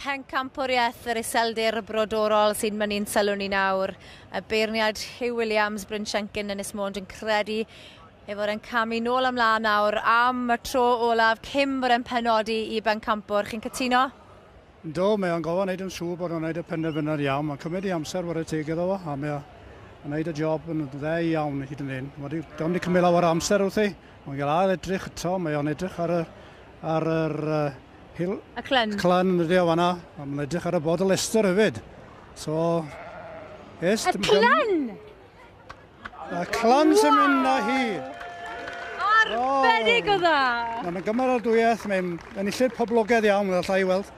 Pencampwriaeth yr Iseldir Brodorol sy'n mynnu'n sylw ni nawr. Y beirniad Hugh Williams, Bryn Shenkin, Ynys Mond yn credu efo'r yn camu nôl ymlaen nawr am y tro olaf cyn bod yn penodi i Pencampwr. Chi'n cytuno? Do, mae o'n gofyn wneud yn siŵr bod o'n wneud y penderfyniad iawn. Mae'n cymryd i amser bod y teg iddo fo, a mae'n wneud y job yn dde iawn hyd yn un. Do'n wedi cymryd lawer amser wrthi. Mae'n gael ail edrych eto, mae o'n edrych ar yr hill. Y clyn. Clyn ydy o fanna, a mae'n edrych ar y bod y Leicester hefyd. So, yes. Y clyn? Y clyn sy'n mynd â hi. Arbennig o dda! Mae'n gymryd ar dwyeth, mae'n enillydd poblogaidd iawn, mae'n llai i weld.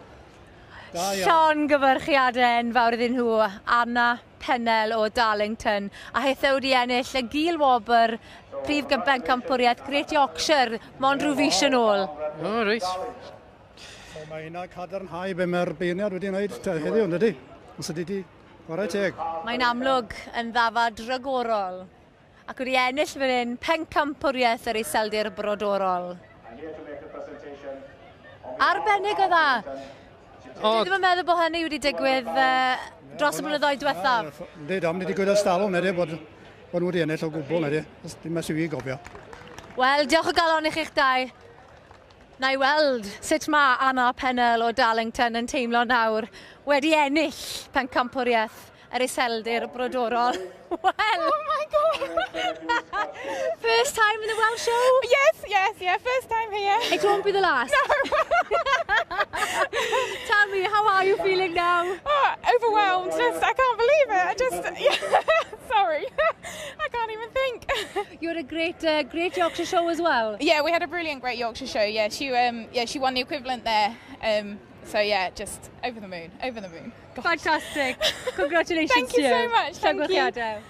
Sion gyfyrchiadau enfawr iddyn nhw, Anna Pennell o Darlington, a hithau wedi ennill y gil wobr prif Pencampwriaeth Great Yorkshire, mond rhyw fis yn ôl. O, reit. So mae hynna cadarnhau be mae'r beirniad wedi wneud heddiw, ynddi? Os ydy di, gorau teg. Mae'n amlwg yn ddafad rygorol, ac wedi ennill fan hyn Pencampwriaeth yr Iseldir Brodorol. Arbennig o dda! Dwi ddim yn meddwl bod hynny wedi digwydd dros y blynyddoedd diwethaf. Ynddi, dam, wedi digwydd ers talwm, nid bod nhw wedi ennill o gwbl, nid dim mes i fi gofio. Wel, diolch o galon i chi'ch dau. Na i weld sut mae Anna Pennell o Darlington yn teimlo nawr wedi ennill Pencampwriaeth yr Iseldir Brodorol. Well! Oh my God! First time in the Welsh show? Yeah, first time here. It won't be the last. No! Tell me, how are you feeling now? Oh, overwhelmed, I can't believe it. Sorry, I can't even think. You had a great Yorkshire show as well. Yeah, we had a brilliant Great Yorkshire show. Yeah, she won the equivalent there. So yeah, just over the moon. God. Fantastic. Congratulations Thank you so much. Thank you.